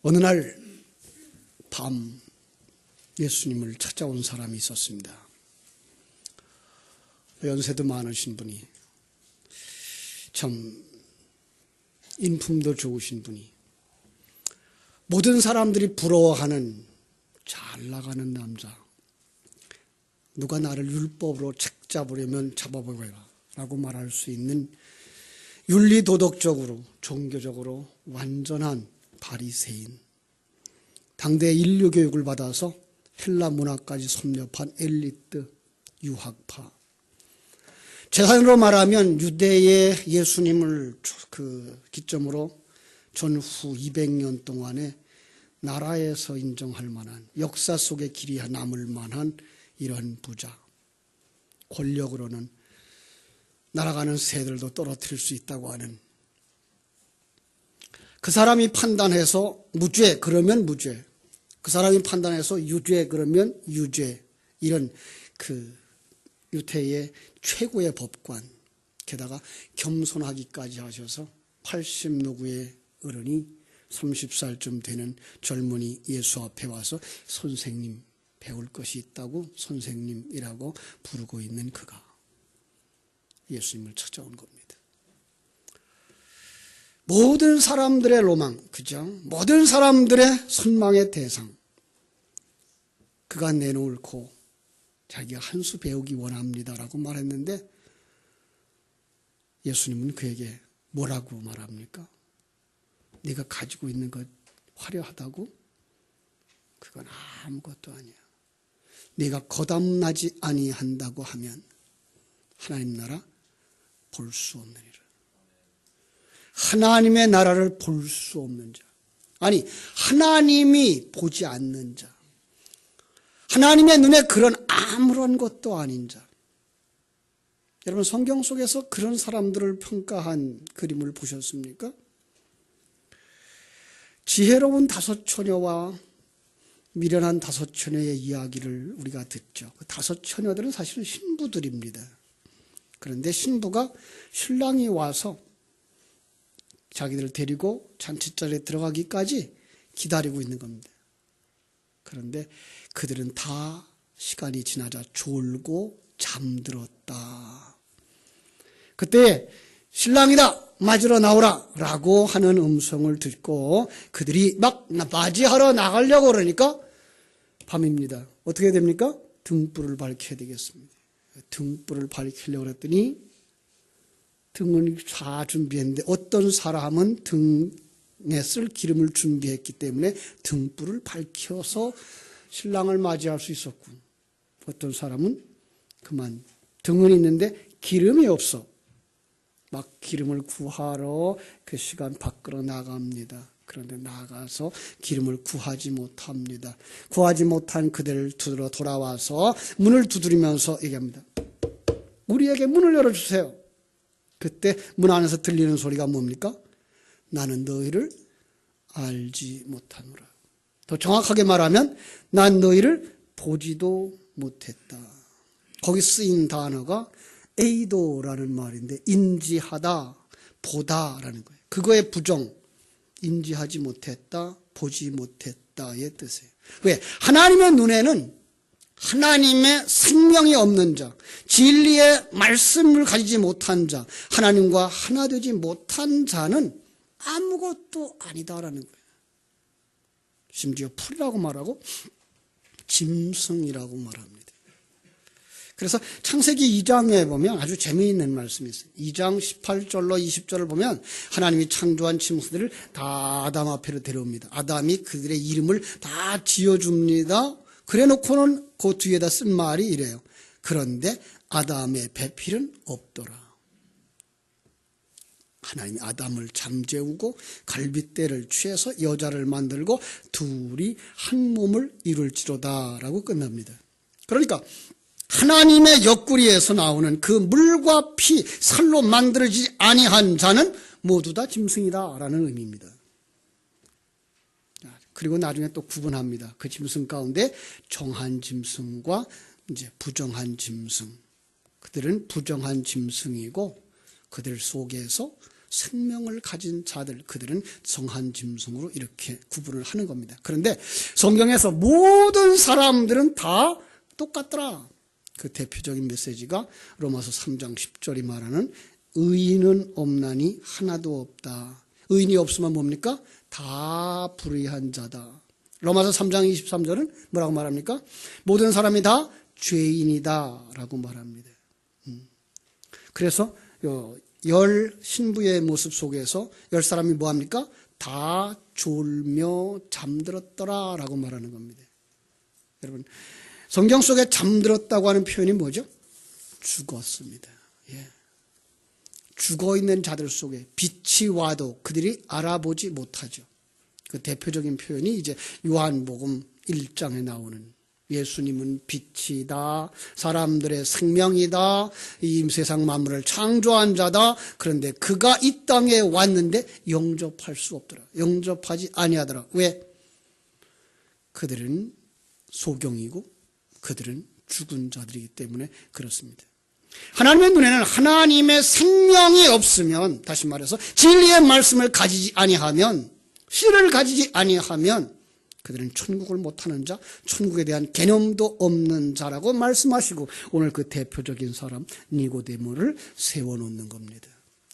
어느 날 밤 예수님을 찾아온 사람이 있었습니다. 연세도 많으신 분이, 참 인품도 좋으신 분이, 모든 사람들이 부러워하는 잘 나가는 남자, 누가 나를 율법으로 책 잡으려면 잡아보거라 라고 말할 수 있는 윤리도덕적으로 종교적으로 완전한 바리새인, 당대 인류 교육을 받아서 헬라 문화까지 섭렵한 엘리트 유학파, 재산으로 말하면 유대의 예수님을 기점으로 전후 200년 동안에 나라에서 인정할 만한, 역사 속에 길이 남을 만한 이러한 부자, 권력으로는 날아가는 새들도 떨어뜨릴 수 있다고 하는, 그 사람이 판단해서 무죄 그러면 무죄, 그 사람이 판단해서 유죄 그러면 유죄, 이런 유태의 최고의 법관, 게다가 겸손하기까지 하셔서 80 누구의 어른이 30살쯤 되는 젊은이 예수 앞에 와서 선생님, 배울 것이 있다고 선생님이라고 부르고 있는 그가 예수님을 찾아온 겁니다. 모든 사람들의 로망, 그죠? 모든 사람들의 선망의 대상, 그가 내놓고 자기가 한 수 배우기 원합니다라고 말했는데, 예수님은 그에게 뭐라고 말합니까? 네가 가지고 있는 것 화려하다고? 그건 아무것도 아니야. 네가 거듭나지 아니한다고 하면 하나님 나라 볼 수 없느니라. 하나님의 나라를 볼 수 없는 자, 아니 하나님이 보지 않는 자, 하나님의 눈에 그런 아무런 것도 아닌 자. 여러분, 성경 속에서 그런 사람들을 평가한 그림을 보셨습니까? 지혜로운 5 처녀와 미련한 5 처녀의 이야기를 우리가 듣죠. 그 5 처녀들은 사실은 신부들입니다. 그런데 신부가 신랑이 와서 자기들을 데리고 잔치자리에 들어가기까지 기다리고 있는 겁니다. 그런데 그들은 다 시간이 지나자 졸고 잠들었다. 그때 신랑이다, 맞으러 나오라 라고 하는 음성을 듣고 그들이 막 맞이하러 나가려고 그러니까 밤입니다. 어떻게 됩니까? 등불을 밝혀야 되겠습니다. 등불을 밝히려고 그랬더니 등을 다 준비했는데 어떤 사람은 등에 쓸 기름을 준비했기 때문에 등불을 밝혀서 신랑을 맞이할 수 있었고, 어떤 사람은 그만 등은 있는데 기름이 없어. 막 기름을 구하러 그 시간 밖으로 나갑니다. 그런데 나가서 기름을 구하지 못합니다. 구하지 못한 그들을 두드러 돌아와서 문을 두드리면서 얘기합니다. 우리에게 문을 열어주세요. 그때 문 안에서 들리는 소리가 뭡니까? 나는 너희를 알지 못하노라. 더 정확하게 말하면 난 너희를 보지도 못했다. 거기 쓰인 단어가 에이도라는 말인데, 인지하다, 보다라는 거예요. 그거의 부정, 인지하지 못했다, 보지 못했다의 뜻이에요. 왜? 하나님의 눈에는 하나님의 생명이 없는 자, 진리의 말씀을 가지지 못한 자, 하나님과 하나 되지 못한 자는 아무것도 아니다라는 거예요. 심지어 풀이라고 말하고 짐승이라고 말합니다. 그래서 창세기 2장에 보면 아주 재미있는 말씀이 있어요. 2장 18절로 20절을 보면 하나님이 창조한 짐승들을 다 아담 앞에로 데려옵니다. 아담이 그들의 이름을 다 지어줍니다. 그래 놓고는 그 뒤에다 쓴 말이 이래요. 그런데 아담의 배필은 없더라. 하나님이 아담을 잠재우고 갈빗대를 취해서 여자를 만들고 둘이 한 몸을 이룰지로다 라고 끝납니다. 그러니까 하나님의 옆구리에서 나오는 그 물과 피, 살로 만들어지지 아니한 자는 모두 다 짐승이다라는 의미입니다. 그리고 나중에 또 구분합니다. 그 짐승 가운데 정한 짐승과 이제 부정한 짐승. 그들은 부정한 짐승이고 그들 속에서 생명을 가진 자들, 그들은 정한 짐승으로 이렇게 구분을 하는 겁니다. 그런데 성경에서 모든 사람들은 다 똑같더라. 그 대표적인 메시지가 로마서 3장 10절이 말하는 의인은 없나니 하나도 없다. 의인이 없으면 뭡니까? 다 불의한 자다. 로마서 3장 23절은 뭐라고 말합니까? 모든 사람이 다 죄인이다 라고 말합니다. 그래서 열 신부의 모습 속에서 열 사람이 뭐합니까? 다 졸며 잠들었더라 라고 말하는 겁니다. 여러분, 성경 속에 잠들었다고 하는 표현이 뭐죠? 죽었습니다. 예. 죽어있는 자들 속에 빛이 와도 그들이 알아보지 못하죠. 그 대표적인 표현이 이제 요한복음 1장에 나오는 예수님은 빛이다, 사람들의 생명이다, 이 세상 만물을 창조한 자다. 그런데 그가 이 땅에 왔는데 영접할 수 없더라. 영접하지 아니하더라. 왜? 그들은 소경이고 그들은 죽은 자들이기 때문에 그렇습니다. 하나님의 눈에는 하나님의 생명이 없으면, 다시 말해서 진리의 말씀을 가지지 아니하면, 씨를 가지지 아니하면 그들은 천국을 못하는 자, 천국에 대한 개념도 없는 자라고 말씀하시고 오늘 그 대표적인 사람 니고데모를 세워놓는 겁니다.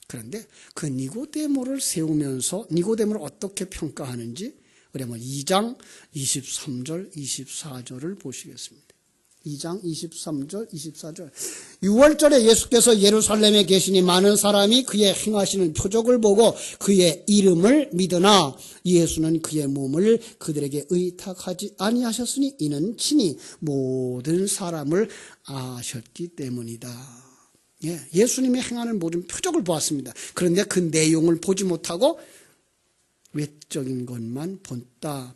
그런데 그 니고데모를 세우면서 니고데모를 어떻게 평가하는지 그러면 2장 23절 24절을 보시겠습니다. 2장 23절 24절 6월절에 예수께서 예루살렘에 계시니 많은 사람이 그의 행하시는 표적을 보고 그의 이름을 믿으나 예수는 그의 몸을 그들에게 의탁하지 아니하셨으니 이는 친히 모든 사람을 아셨기 때문이다. 예수님이 행하는 모든 표적을 보았습니다. 그런데 그 내용을 보지 못하고 외적인 것만 봤다.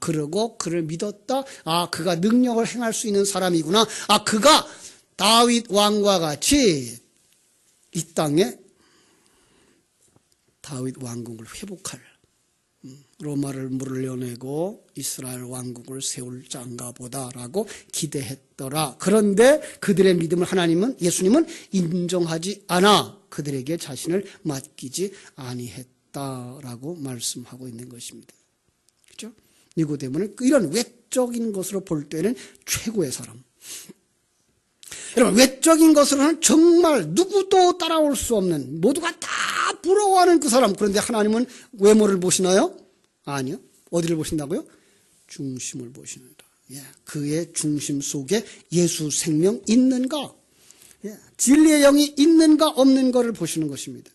그러고 그를 믿었다. 아, 그가 능력을 행할 수 있는 사람이구나. 아, 그가 다윗 왕과 같이 이 땅에 다윗 왕국을 회복할, 로마를 물려내고 이스라엘 왕국을 세울 자인가 보다라고 기대했더라. 그런데 그들의 믿음을 예수님은 인정하지 않아 그들에게 자신을 맡기지 아니했다라고 말씀하고 있는 것입니다. 그렇죠? 니고데모는 이런 외적인 것으로 볼 때는 최고의 사람. 여러분, 외적인 것으로는 정말 누구도 따라올 수 없는, 모두가 다 부러워하는 그 사람. 그런데 하나님은 외모를 보시나요? 아니요. 어디를 보신다고요? 중심을 보시는다. 그의 중심 속에 예수 생명 있는가? 진리의 영이 있는가 없는가를 보시는 것입니다.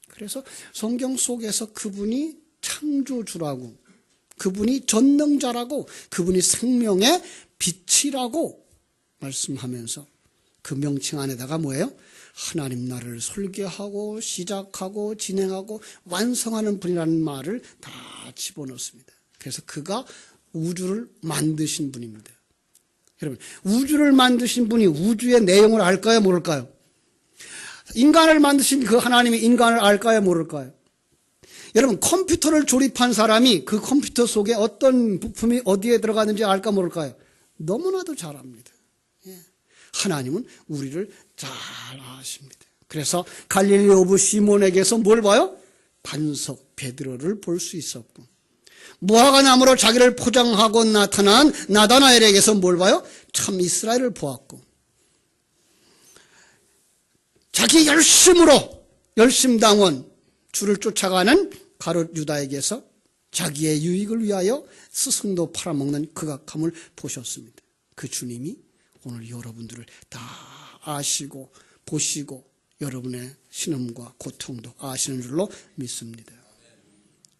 그래서 성경 속에서 그분이 창조주라고, 그분이 전능자라고, 그분이 생명의 빛이라고 말씀하면서 그 명칭 안에다가 뭐예요? 하나님 나라를 설계하고 시작하고 진행하고 완성하는 분이라는 말을 다 집어넣습니다. 그래서 그가 우주를 만드신 분입니다. 여러분, 우주를 만드신 분이 우주의 내용을 알까요, 모를까요? 인간을 만드신 그 하나님이 인간을 알까요, 모를까요? 여러분, 컴퓨터를 조립한 사람이 그 컴퓨터 속에 어떤 부품이 어디에 들어가는지 알까, 모를까요? 너무나도 잘 압니다. 하나님은 우리를 잘 아십니다. 그래서 갈릴리 오브 시몬에게서 뭘 봐요? 반석 베드로를 볼 수 있었고, 무화과 나무로 자기를 포장하고 나타난 나다나엘에게서 뭘 봐요? 참 이스라엘을 보았고, 자기 열심당원 주를 쫓아가는 가룟 유다에게서 자기의 유익을 위하여 스승도 팔아먹는 극악함을 보셨습니다. 그 주님이 오늘 여러분들을 다 아시고 보시고 여러분의 신음과 고통도 아시는 줄로 믿습니다.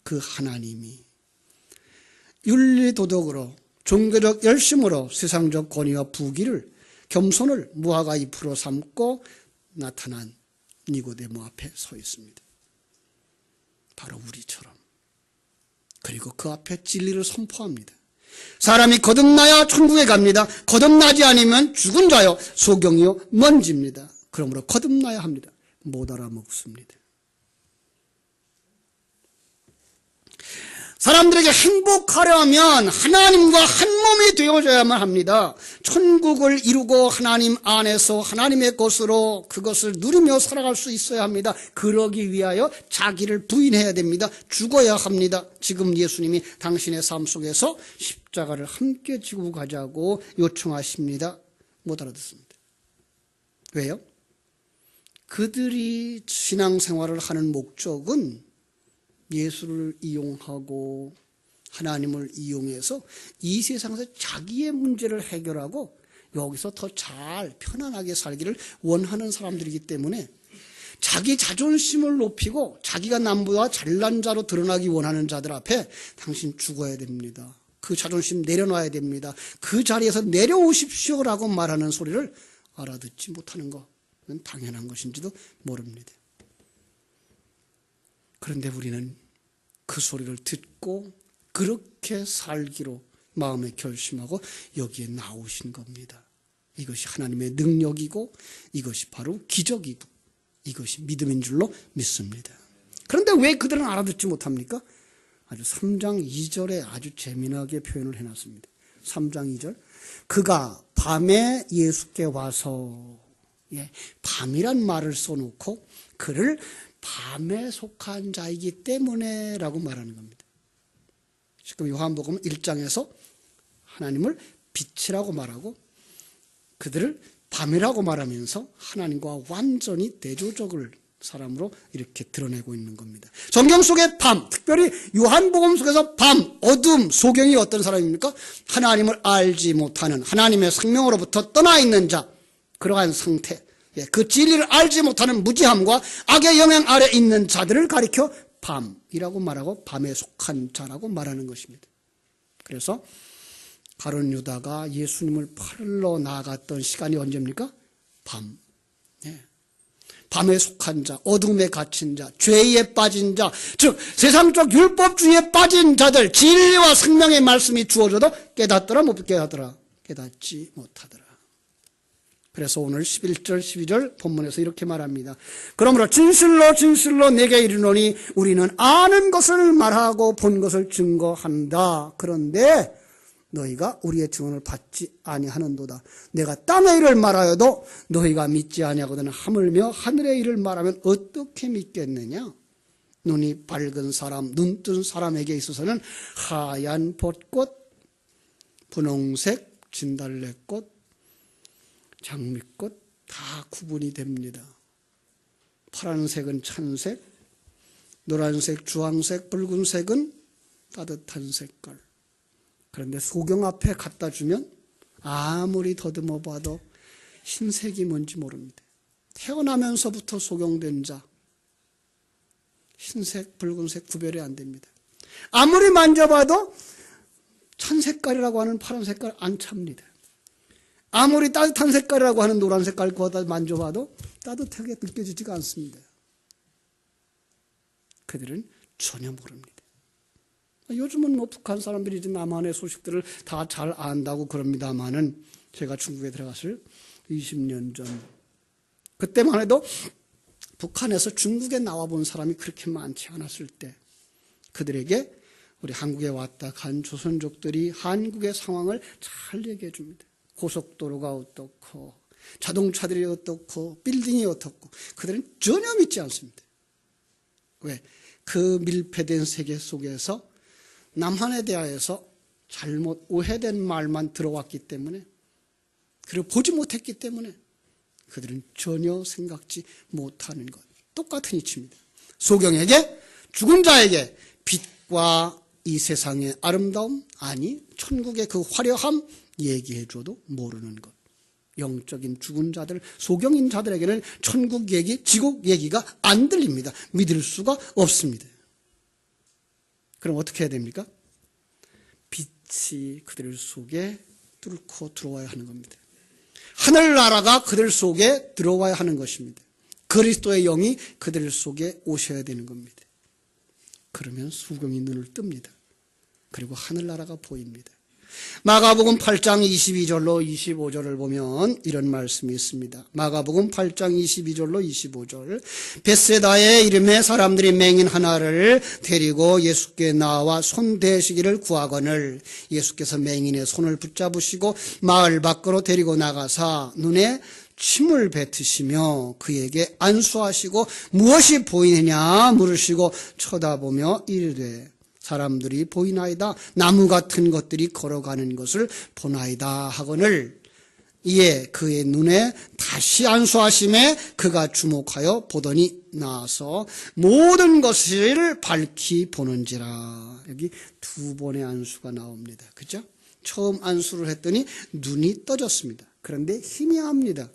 그 하나님이 윤리도덕으로 종교적 열심으로 세상적 권위와 부귀를 겸손을 무화과 잎으로 삼고 나타난 니고데모 앞에 서 있습니다. 바로 우리처럼. 그리고 그 앞에 진리를 선포합니다. 사람이 거듭나야 천국에 갑니다. 거듭나지 않으면 죽은 자요 소경이요 먼지입니다. 그러므로 거듭나야 합니다. 못 알아먹습니다. 사람들에게 행복하려면 하나님과 한 몸이 되어져야만 합니다. 천국을 이루고 하나님 안에서 하나님의 것으로 그것을 누리며 살아갈 수 있어야 합니다. 그러기 위하여 자기를 부인해야 됩니다. 죽어야 합니다. 지금 예수님이 당신의 삶 속에서 십자가를 함께 지고 가자고 요청하십니다. 못 알아듣습니다. 왜요? 그들이 신앙생활을 하는 목적은 예수를 이용하고 하나님을 이용해서 이 세상에서 자기의 문제를 해결하고 여기서 더 잘 편안하게 살기를 원하는 사람들이기 때문에 자기 자존심을 높이고 자기가 남보다 잘난 자로 드러나기 원하는 자들 앞에 당신 죽어야 됩니다. 그 자존심 내려놔야 됩니다. 그 자리에서 내려오십시오라고 말하는 소리를 알아듣지 못하는 것은 당연한 것인지도 모릅니다. 그런데 우리는 그 소리를 듣고 그렇게 살기로 마음에 결심하고 여기에 나오신 겁니다. 이것이 하나님의 능력이고 이것이 바로 기적이고 이것이 믿음인 줄로 믿습니다. 그런데 왜 그들은 알아듣지 못합니까? 아주 3장 2절에 아주 재미나게 표현을 해놨습니다. 3장 2절 그가 밤에 예수께 와서 밤이란 말을 써놓고 그를 밤에 속한 자이기 때문에 라고 말하는 겁니다. 지금 요한복음 1장에서 하나님을 빛이라고 말하고 그들을 밤이라고 말하면서 하나님과 완전히 대조적을 사람으로 이렇게 드러내고 있는 겁니다. 성경 속의 밤, 특별히 요한복음 속에서 밤, 어둠, 소경이 어떤 사람입니까? 하나님을 알지 못하는 하나님의 생명으로부터 떠나 있는 자, 그러한 상태, 그 진리를 알지 못하는 무지함과 악의 영향 아래 있는 자들을 가리켜 밤이라고 말하고 밤에 속한 자라고 말하는 것입니다. 그래서 가룟 유다가 예수님을 팔러 나갔던 시간이 언제입니까? 밤. 밤에 속한 자, 어둠에 갇힌 자, 죄에 빠진 자, 즉 세상적 율법주의에 빠진 자들, 진리와 생명의 말씀이 주어져도 깨닫더라 못 깨닫더라? 깨닫지 못하더라. 그래서 오늘 11절 12절 본문에서 이렇게 말합니다. 그러므로 진실로 진실로 내게 이르노니 우리는 아는 것을 말하고 본 것을 증거한다. 그런데 너희가 우리의 증언을 받지 아니하는도다. 내가 땅의 일을 말하여도 너희가 믿지 아니하거든. 하물며 하늘의 일을 말하면 어떻게 믿겠느냐? 눈이 밝은 사람, 눈뜬 사람에게 있어서는 하얀 벚꽃, 분홍색 진달래꽃, 장미꽃 다 구분이 됩니다. 파란색은 찬색, 노란색, 주황색, 붉은색은 따뜻한 색깔. 그런데 소경 앞에 갖다 주면 아무리 더듬어 봐도 흰색이 뭔지 모릅니다. 태어나면서부터 소경된 자, 흰색, 붉은색 구별이 안 됩니다. 아무리 만져봐도 찬색깔이라고 하는 파란 색깔 안 찹니다. 아무리 따뜻한 색깔이라고 하는 노란 색깔 거다 만져봐도 따뜻하게 느껴지지가 않습니다. 그들은 전혀 모릅니다. 요즘은 뭐 북한 사람들이 이제 남한의 소식들을 다 잘 안다고 그럽니다만은 제가 중국에 들어갔을 20년 전 그때만 해도 북한에서 중국에 나와 본 사람이 그렇게 많지 않았을 때 그들에게 우리 한국에 왔다 간 조선족들이 한국의 상황을 잘 얘기해 줍니다. 고속도로가 어떻고 자동차들이 어떻고 빌딩이 어떻고 그들은 전혀 믿지 않습니다. 왜? 그 밀폐된 세계 속에서 남한에 대하여서 잘못 오해된 말만 들어왔기 때문에 그리고 보지 못했기 때문에 그들은 전혀 생각지 못하는 것. 똑같은 이치입니다. 소경에게 죽은 자에게 빛과 이 세상의 아름다움 아니 천국의 그 화려함 얘기해줘도 모르는 것. 영적인 죽은 자들, 소경인 자들에게는 천국 얘기, 지옥 얘기가 안 들립니다. 믿을 수가 없습니다. 그럼 어떻게 해야 됩니까? 빛이 그들 속에 뚫고 들어와야 하는 겁니다. 하늘나라가 그들 속에 들어와야 하는 것입니다. 그리스도의 영이 그들 속에 오셔야 되는 겁니다. 그러면 소경이 눈을 뜹니다. 그리고 하늘나라가 보입니다. 마가복음 8장 22절로 25절을 보면 이런 말씀이 있습니다. 마가복음 8장 22절로 25절. 벳세다에 이름의 사람들이 맹인 하나를 데리고 예수께 나와 손 대시기를 구하거늘 예수께서 맹인의 손을 붙잡으시고 마을 밖으로 데리고 나가사 눈에 침을 뱉으시며 그에게 안수하시고 무엇이 보이느냐 물으시고 쳐다보며 이르되 사람들이 보이나이다. 나무 같은 것들이 걸어가는 것을 보나이다 하거늘 이에 그의 눈에 다시 안수하심에 그가 주목하여 보더니 나아서 모든 것을 밝히 보는지라. 여기 두 번의 안수가 나옵니다. 그죠? 처음 안수를 했더니 눈이 떠졌습니다. 그런데 희미합니다.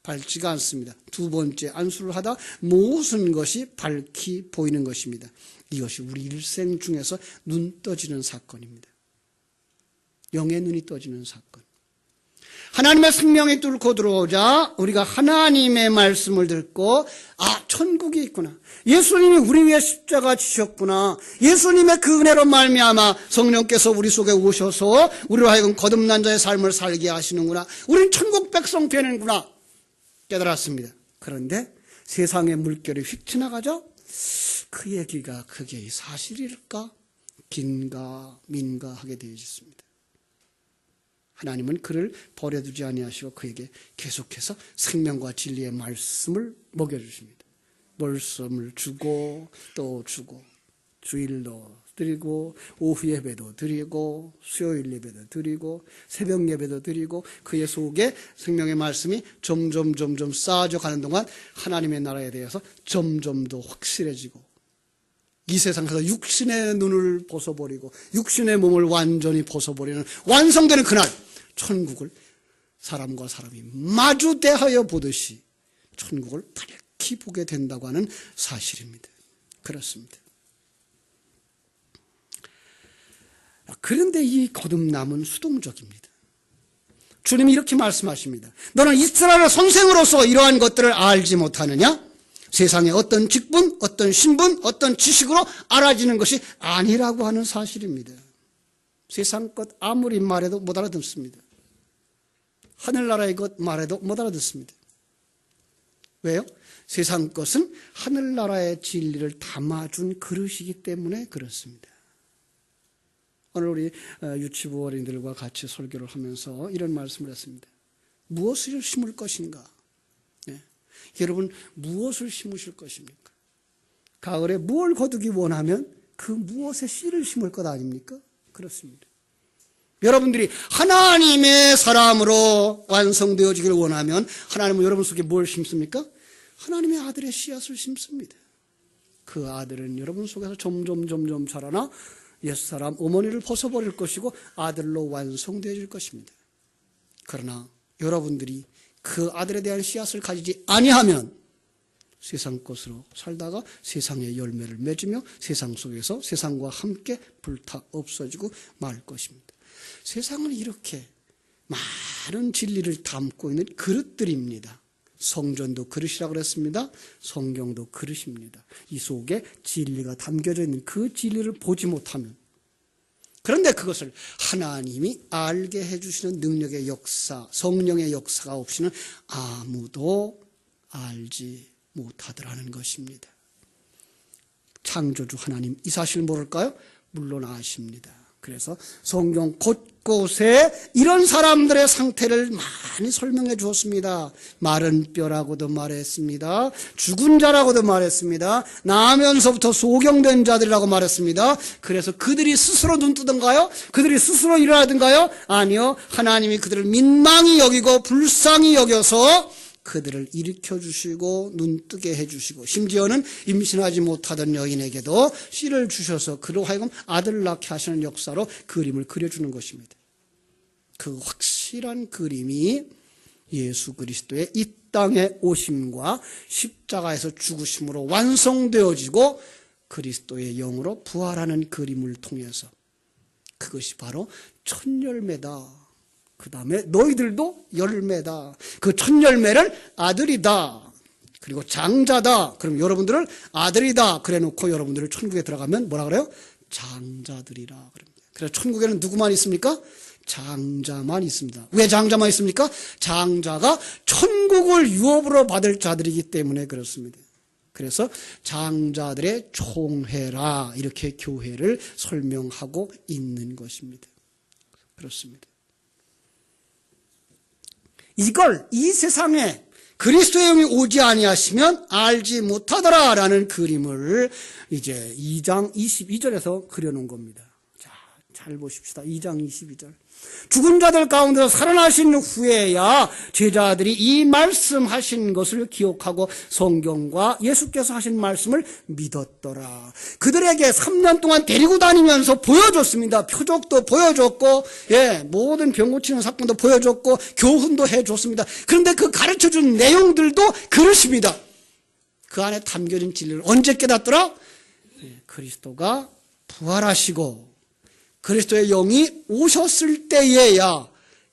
밝지가 않습니다. 두 번째 안수를 하다 모든 것이 밝히 보이는 것입니다. 이것이 우리 일생 중에서 눈 떠지는 사건입니다. 영의 눈이 떠지는 사건. 하나님의 생명이 뚫고 들어오자 우리가 하나님의 말씀을 듣고 천국이 있구나. 예수님이 우리 위해 십자가 지셨구나. 예수님의 그 은혜로 말미암아 성령께서 우리 속에 오셔서 우리로 하여금 거듭난 자의 삶을 살게 하시는구나. 우리는 천국 백성 되는구나. 깨달았습니다. 그런데 세상의 물결이 휙 지나가죠. 그 얘기가 그게 사실일까? 긴가 민가 하게 되어 있습니다. 하나님은 그를 버려두지 아니하시고 그에게 계속해서 생명과 진리의 말씀을 먹여주십니다. 말씀을 주고 또 주고 주일도 드리고 오후 예배도 드리고 수요일 예배도 드리고 새벽 예배도 드리고 그의 속에 생명의 말씀이 점점 쌓아져 가는 동안 하나님의 나라에 대해서 점점 더 확실해지고 이 세상에서 육신의 눈을 벗어버리고 육신의 몸을 완전히 벗어버리는 완성되는 그날 천국을 사람과 사람이 마주 대하여 보듯이 천국을 밝히 보게 된다고 하는 사실입니다. 그렇습니다. 그런데 이 거듭남은 수동적입니다. 주님이 이렇게 말씀하십니다. 너는 이스라엘의 선생으로서 이러한 것들을 알지 못하느냐? 세상의 어떤 직분, 어떤 신분, 어떤 지식으로 알아지는 것이 아니라고 하는 사실입니다. 세상 것 아무리 말해도 못 알아듣습니다. 하늘나라의 것 말해도 못 알아듣습니다. 왜요? 세상 것은 하늘나라의 진리를 담아준 그릇이기 때문에 그렇습니다. 오늘 우리 유치부 어린이들과 같이 설교를 하면서 이런 말씀을 했습니다. 무엇을 심을 것인가? 여러분 무엇을 심으실 것입니까? 가을에 무엇을 거두기 원하면 그 무엇에 씨를 심을 것 아닙니까? 그렇습니다. 여러분들이 하나님의 사람으로 완성되어지기를 원하면 하나님은 여러분 속에 뭘 심습니까? 하나님의 아들의 씨앗을 심습니다. 그 아들은 여러분 속에서 점점 자라나 옛사람 어머니를 벗어버릴 것이고 아들로 완성되어질 것입니다. 그러나 여러분들이 그 아들에 대한 씨앗을 가지지 아니하면 세상 것으로 살다가 세상의 열매를 맺으며 세상 속에서 세상과 함께 불타 없어지고 말 것입니다. 세상은 이렇게 많은 진리를 담고 있는 그릇들입니다. 성전도 그릇이라고 그랬습니다. 성경도 그릇입니다. 이 속에 진리가 담겨져 있는 그 진리를 보지 못하면 그런데 그것을 하나님이 알게 해주시는 능력의 역사, 성령의 역사가 없이는 아무도 알지 못하더라는 것입니다. 창조주 하나님 이 사실을 모를까요? 물론 아십니다. 그래서 성경 곳곳에 이런 사람들의 상태를 많이 설명해 주었습니다. 마른 뼈라고도 말했습니다. 죽은 자라고도 말했습니다. 나면서부터 소경된 자들이라고 말했습니다. 그래서 그들이 스스로 눈 뜨던가요? 그들이 스스로 일어나던가요? 아니요. 하나님이 그들을 민망히 여기고 불쌍히 여겨서 그들을 일으켜주시고 눈뜨게 해주시고 심지어는 임신하지 못하던 여인에게도 씨를 주셔서 그로 하여금 아들을 낳게 하시는 역사로 그림을 그려주는 것입니다. 그 확실한 그림이 예수 그리스도의 이 땅에 오심과 십자가에서 죽으심으로 완성되어지고 그리스도의 영으로 부활하는 그림을 통해서 그것이 바로 첫 열매다. 그 다음에 너희들도 열매다. 그 첫 열매를 아들이다. 그리고 장자다. 그럼 여러분들을 아들이다. 그래 놓고 여러분들을 천국에 들어가면 뭐라 그래요? 장자들이라 그럽니다. 그래서 천국에는 누구만 있습니까? 장자만 있습니다. 왜 장자만 있습니까? 장자가 천국을 유업으로 받을 자들이기 때문에 그렇습니다. 그래서 장자들의 총회라 이렇게 교회를 설명하고 있는 것입니다. 그렇습니다. 이걸 이 세상에 그리스도의 영이 오지 아니하시면 알지 못하더라라는 그림을 이제 2장 22절에서 그려놓은 겁니다. 자, 잘 보십시다. 2장 22절. 죽은 자들 가운데서 살아나신 후에야 제자들이 이 말씀하신 것을 기억하고 성경과 예수께서 하신 말씀을 믿었더라. 그들에게 3년 동안 데리고 다니면서 보여줬습니다. 표적도 보여줬고, 모든 병 고치는 사건도 보여줬고, 교훈도 해줬습니다. 그런데 그 가르쳐준 내용들도 그릇입니다. 그 안에 담겨진 진리를 언제 깨닫더라? 그리스도가 부활하시고 그리스도의 영이 오셨을 때에야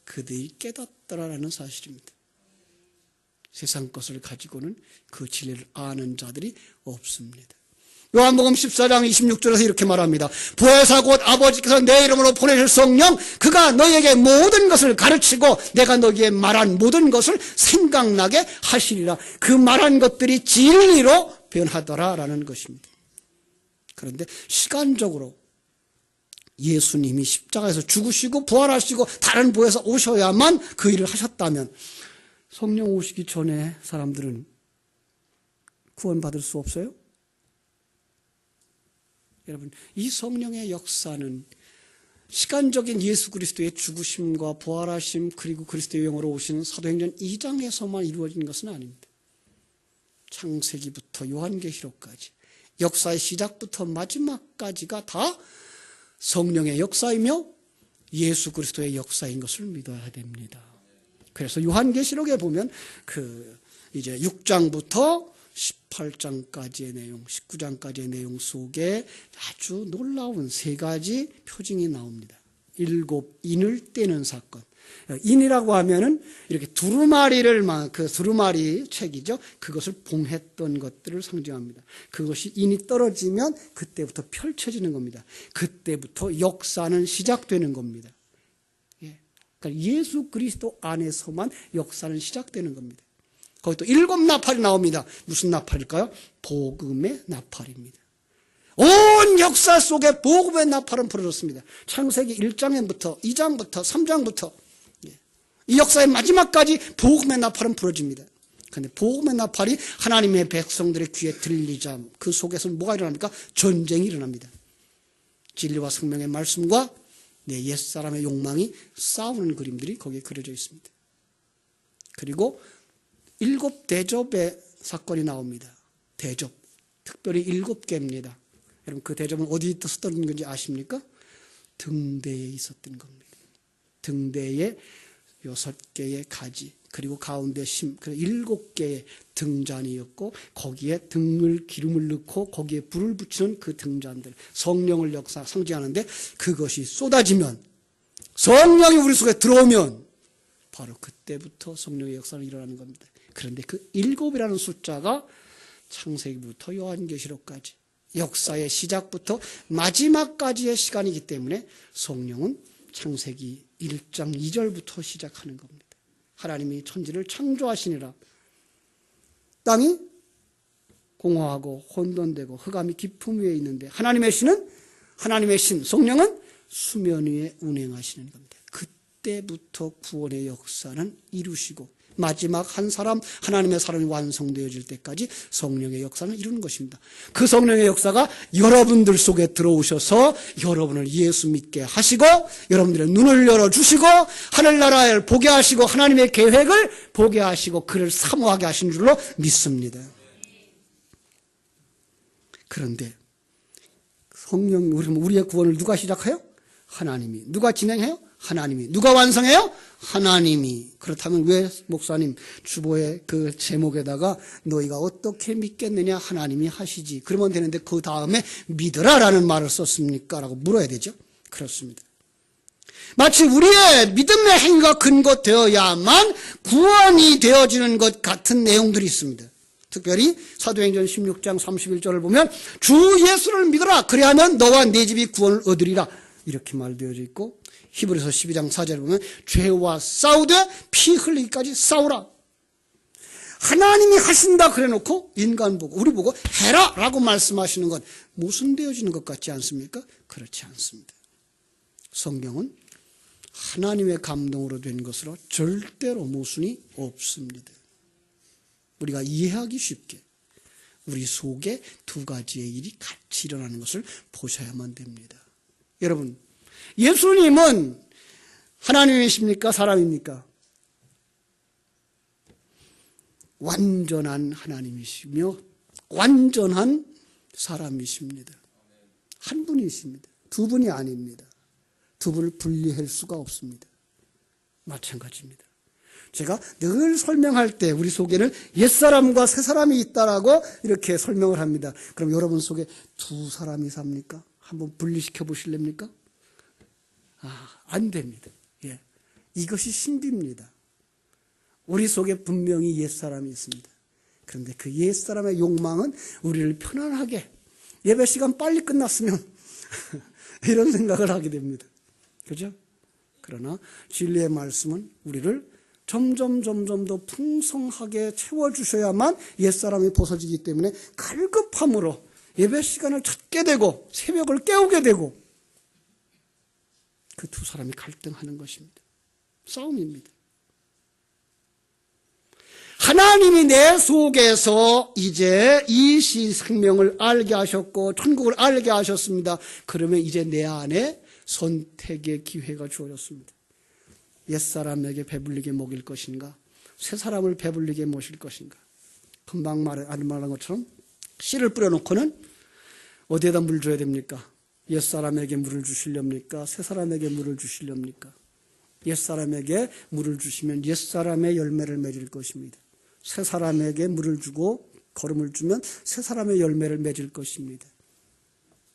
그들이 깨닫더라라는 사실입니다. 세상 것을 가지고는 그 진리를 아는 자들이 없습니다. 요한복음 14장 26절에서 이렇게 말합니다. 보혜사 곧 아버지께서 내 이름으로 보내실 성령 그가 너희에게 모든 것을 가르치고 내가 너희에게 말한 모든 것을 생각나게 하시리라. 그 말한 것들이 진리로 변하더라라는 것입니다. 그런데 시간적으로 예수님이 십자가에서 죽으시고 부활하시고 다른 보혜사 오셔야만 그 일을 하셨다면 성령 오시기 전에 사람들은 구원받을 수 없어요? 여러분, 이 성령의 역사는 시간적인 예수 그리스도의 죽으심과 부활하심 그리고 그리스도의 영으로 오시는 사도행전 2장에서만 이루어진 것은 아닙니다. 창세기부터 요한계시록까지 역사의 시작부터 마지막까지가 다 성령의 역사이며 예수 그리스도의 역사인 것을 믿어야 됩니다. 그래서 요한계시록에 보면 이제 6장부터 18장까지의 내용, 19장까지의 내용 속에 아주 놀라운 세 가지 표징이 나옵니다. 7 인을 떼는 사건. 인이라고 하면은 이렇게 두루마리를 그 두루마리 책이죠. 그것을 봉했던 것들을 상징합니다. 그것이 인이 떨어지면 그때부터 펼쳐지는 겁니다. 그때부터 역사는 시작되는 겁니다. 그러니까 예수 그리스도 안에서만 역사는 시작되는 겁니다. 거기 또 7 나팔이 나옵니다. 무슨 나팔일까요? 복음의 나팔입니다. 온 역사 속에 복음의 나팔은 부러졌습니다. 창세기 1장부터 2장부터 3장부터 이 역사의 마지막까지 복음의 나팔은 부러집니다. 그런데 복음의 나팔이 하나님의 백성들의 귀에 들리자 그 속에서는 뭐가 일어납니까? 전쟁이 일어납니다. 진리와 생명의 말씀과 내 옛사람의 욕망이 싸우는 그림들이 거기에 그려져 있습니다. 그리고 7 대접의 사건이 나옵니다. 대접. 특별히 7개입니다. 여러분 그 대접은 어디에 있었던 건지 아십니까? 등대에 있었던 겁니다. 등대에 6개의 가지 그리고 가운데 심 7개의 등잔이었고 거기에 등을 기름을 넣고 거기에 불을 붙이는 그 등잔들 성령을 역사 상징하는데 그것이 쏟아지면 성령이 우리 속에 들어오면 바로 그때부터 성령의 역사는 일어나는 겁니다. 그런데 그 7이라는 숫자가 창세기부터 요한계시록까지 역사의 시작부터 마지막까지의 시간이기 때문에 성령은 창세기 1장 2절부터 시작하는 겁니다. 하나님이 천지를 창조하시니라 땅이 공허하고 혼돈되고 흑암이 깊음 위에 있는데 하나님의 신 성령은 수면 위에 운행하시는 겁니다. 그때부터 구원의 역사는 이루시고 마지막 한 사람 하나님의 사람이 완성되어질 때까지 성령의 역사는 이루는 것입니다. 그 성령의 역사가 여러분들 속에 들어오셔서 여러분을 예수 믿게 하시고 여러분들의 눈을 열어주시고 하늘나라를 보게 하시고 하나님의 계획을 보게 하시고 그를 사모하게 하신 줄로 믿습니다. 그런데 성령 우리의 구원을 누가 시작해요? 하나님이. 누가 진행해요? 하나님이. 누가 완성해요? 하나님이. 그렇다면 왜 목사님 주보의 그 제목에다가 너희가 어떻게 믿겠느냐 하나님이 하시지 그러면 되는데 그 다음에 믿으라라는 말을 썼습니까? 라고 물어야 되죠. 그렇습니다. 마치 우리의 믿음의 행위가 근거되어야만 구원이 되어지는 것 같은 내용들이 있습니다. 특별히 사도행전 16장 31절을 보면 주 예수를 믿어라 그리하면 너와 네 집이 구원을 얻으리라. 이렇게 말되어져 있고, 히브리서 12장 4절에 보면 죄와 싸우되 피 흘리기까지 싸우라. 하나님이 하신다 그래놓고 인간 보고 우리 보고 해라 라고 말씀하시는 건 모순되어지는 것 같지 않습니까? 그렇지 않습니다. 성경은 하나님의 감동으로 된 것으로 절대로 모순이 없습니다. 우리가 이해하기 쉽게 우리 속에 두 가지의 일이 같이 일어나는 것을 보셔야만 됩니다. 여러분, 예수님은 하나님이십니까? 사람입니까? 완전한 하나님이시며 완전한 사람이십니다. 한 분이십니다. 두 분이 아닙니다. 두 분을 분리할 수가 없습니다. 마찬가지입니다. 제가 늘 설명할 때 우리 속에는 옛사람과 새사람이 있다라고 이렇게 설명을 합니다. 그럼 여러분 속에 두 사람이 삽니까? 한번 분리시켜 보실랍니까? 안 됩니다. 예. 이것이 신비입니다. 우리 속에 분명히 옛사람이 있습니다. 그런데 그 옛사람의 욕망은 우리를 편안하게 예배 시간 빨리 끝났으면 이런 생각을 하게 됩니다. 그죠? 그러나 진리의 말씀은 우리를 점점 더 풍성하게 채워주셔야만 옛사람이 벗어지기 때문에 갈급함으로 예배 시간을 찾게 되고 새벽을 깨우게 되고 그 두 사람이 갈등하는 것입니다. 싸움입니다. 하나님이 내 속에서 이제 이 생명을 알게 하셨고 천국을 알게 하셨습니다. 그러면 이제 내 안에 선택의 기회가 주어졌습니다. 옛사람에게 배불리게 먹일 것인가? 새사람을 배불리게 모실 것인가? 금방 말한 것처럼 씨를 뿌려놓고는 어디에다 물 줘야 됩니까? 옛사람에게 물을 주시렵니까? 새사람에게 물을 주시렵니까? 옛사람에게 물을 주시면 옛사람의 열매를 맺을 것입니다. 새사람에게 물을 주고 거름을 주면 새사람의 열매를 맺을 것입니다.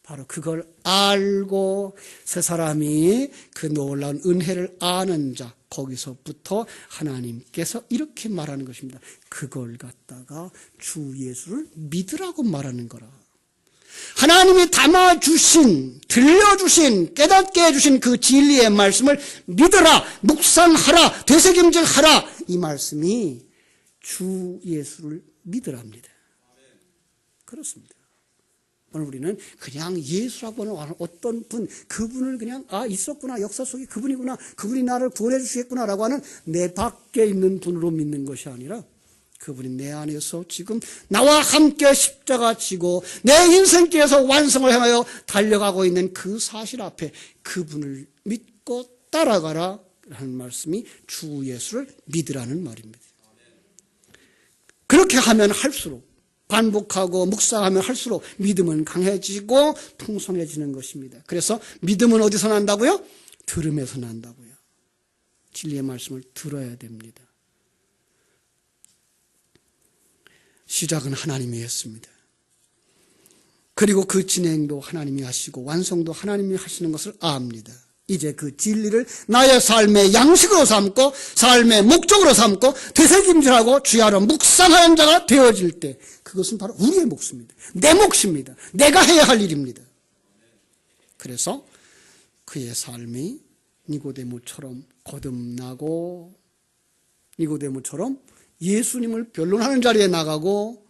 바로 그걸 알고 새사람이 그 놀라운 은혜를 아는 자, 거기서부터 하나님께서 이렇게 말하는 것입니다. 그걸 갖다가 주 예수를 믿으라고 말하는 거라. 하나님이 담아주신, 들려주신, 깨닫게 해주신 그 진리의 말씀을 믿으라, 묵상하라, 되새김질하라. 이 말씀이 주 예수를 믿으랍니다. 그렇습니다. 오늘 우리는 그냥 예수라고 하는 어떤 분, 그분을 그냥 있었구나, 역사 속에 그분이구나, 그분이 나를 구원해 주시겠구나라고 하는 내 밖에 있는 분으로 믿는 것이 아니라 그분이 내 안에서 지금 나와 함께 십자가 지고 내 인생길에서 완성을 향하여 달려가고 있는 그 사실 앞에 그분을 믿고 따라가라 하는 말씀이 주 예수를 믿으라는 말입니다. 그렇게 하면 할수록, 반복하고 묵상하면 할수록 믿음은 강해지고 풍성해지는 것입니다. 그래서 믿음은 어디서 난다고요? 들음에서 난다고요. 진리의 말씀을 들어야 됩니다. 시작은 하나님이 했습니다. 그리고 그 진행도 하나님이 하시고 완성도 하나님이 하시는 것을 압니다. 이제 그 진리를 나의 삶의 양식으로 삼고 삶의 목적으로 삼고 되새김질하고 주야로 묵상하는 자가 되어질 때 그것은 바로 우리의 몫입니다. 내 몫입니다. 내가 해야 할 일입니다. 그래서 그의 삶이 니고데모처럼 거듭나고 니고데모처럼 예수님을 변론하는 자리에 나가고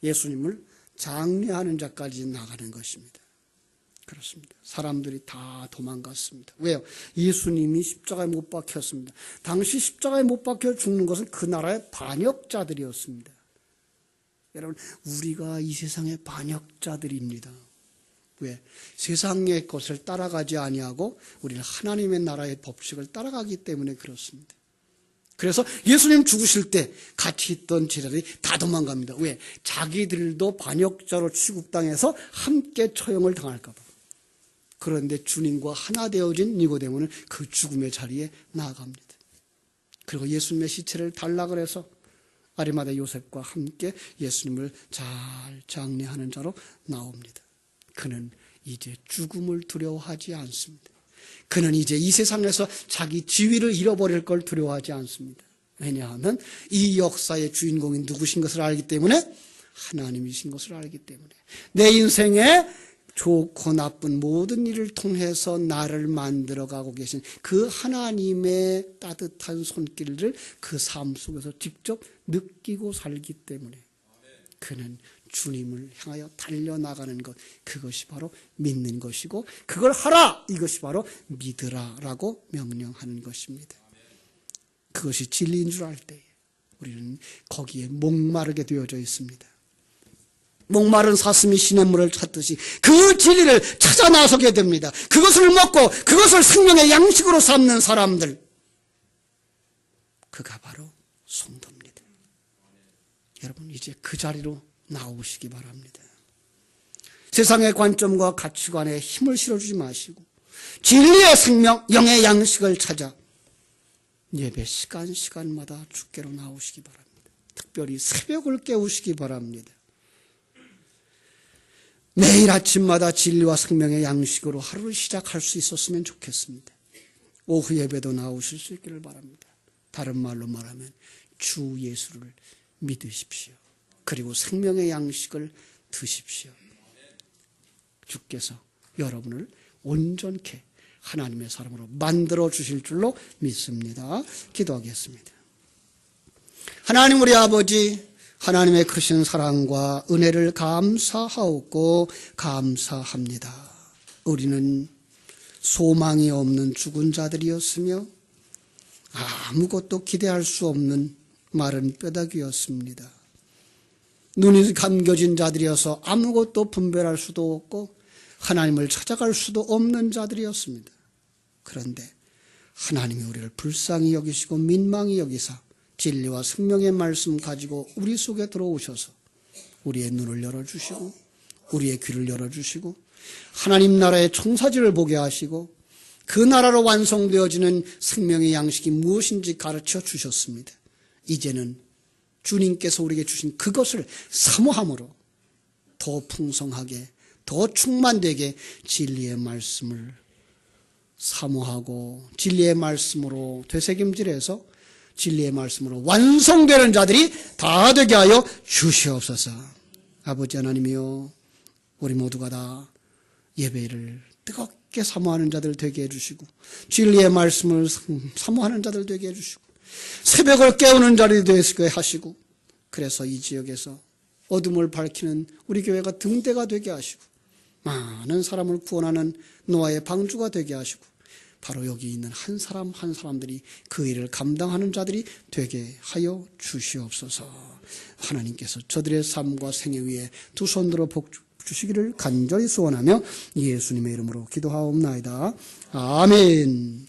예수님을 장례하는 자까지 나가는 것입니다. 그렇습니다. 사람들이 다 도망갔습니다. 왜요? 예수님이 십자가에 못 박혔습니다. 당시 십자가에 못 박혀 죽는 것은 그 나라의 반역자들이었습니다. 여러분, 우리가 이 세상의 반역자들입니다. 왜? 세상의 것을 따라가지 아니하고 우리는 하나님의 나라의 법칙을 따라가기 때문에 그렇습니다. 그래서 예수님 죽으실 때 같이 있던 제자들이 다 도망갑니다. 왜? 자기들도 반역자로 취급당해서 함께 처형을 당할까 봐. 그런데 주님과 하나 되어진 니고데모는 그 죽음의 자리에 나아갑니다. 그리고 예수님의 시체를 단락을 해서 아리마다 요셉과 함께 예수님을 잘 장례하는 자로 나옵니다. 그는 이제 죽음을 두려워하지 않습니다. 그는 이제 이 세상에서 자기 지위를 잃어버릴 걸 두려워하지 않습니다. 왜냐하면 이 역사의 주인공이 누구신 것을 알기 때문에, 하나님이신 것을 알기 때문에, 내 인생의 좋고 나쁜 모든 일을 통해서 나를 만들어가고 계신 그 하나님의 따뜻한 손길을 그 삶 속에서 직접 느끼고 살기 때문에 그는 주님을 향하여 달려나가는 것, 그것이 바로 믿는 것이고, 그걸 하라! 이것이 바로 믿으라라고 명령하는 것입니다. 그것이 진리인 줄 알 때에 우리는 거기에 목마르게 되어져 있습니다. 목마른 사슴이 시냇물을 찾듯이 그 진리를 찾아 나서게 됩니다. 그것을 먹고 그것을 생명의 양식으로 삼는 사람들, 그가 바로 성도입니다. 여러분, 이제 그 자리로 나오시기 바랍니다. 세상의 관점과 가치관에 힘을 실어주지 마시고 진리의 생명, 영의 양식을 찾아 예배 시간마다 주께로 나오시기 바랍니다. 특별히 새벽을 깨우시기 바랍니다. 매일 아침마다 진리와 생명의 양식으로 하루를 시작할 수 있었으면 좋겠습니다. 오후 예배도 나오실 수 있기를 바랍니다. 다른 말로 말하면 주 예수를 믿으십시오. 그리고 생명의 양식을 드십시오. 주께서 여러분을 온전케 하나님의 사람으로 만들어 주실 줄로 믿습니다. 기도하겠습니다. 하나님 우리 아버지, 하나님의 크신 사랑과 은혜를 감사하옵고 감사합니다. 우리는 소망이 없는 죽은 자들이었으며 아무것도 기대할 수 없는 마른 뼈다귀였습니다. 눈이 감겨진 자들이어서 아무것도 분별할 수도 없고 하나님을 찾아갈 수도 없는 자들이었습니다. 그런데 하나님이 우리를 불쌍히 여기시고 민망히 여기사 진리와 생명의 말씀 가지고 우리 속에 들어오셔서 우리의 눈을 열어주시고 우리의 귀를 열어주시고 하나님 나라의 청사진을 보게 하시고 그 나라로 완성되어지는 생명의 양식이 무엇인지 가르쳐 주셨습니다. 이제는 주님께서 우리에게 주신 그것을 사모함으로 더 풍성하게, 더 충만되게 진리의 말씀을 사모하고 진리의 말씀으로 되새김질해서 진리의 말씀으로 완성되는 자들이 다 되게 하여 주시옵소서. 아버지 하나님이여, 우리 모두가 다 예배를 뜨겁게 사모하는 자들 되게 해주시고 진리의 말씀을 사모하는 자들 되게 해주시고 새벽을 깨우는 자리 되게 하시고, 그래서 이 지역에서 어둠을 밝히는 우리 교회가 등대가 되게 하시고 많은 사람을 구원하는 노아의 방주가 되게 하시고 바로 여기 있는 한 사람 한 사람들이 그 일을 감당하는 자들이 되게 하여 주시옵소서. 하나님께서 저들의 삶과 생애 위에 두 손들어 복 주시기를 간절히 소원하며 예수님의 이름으로 기도하옵나이다. 아멘.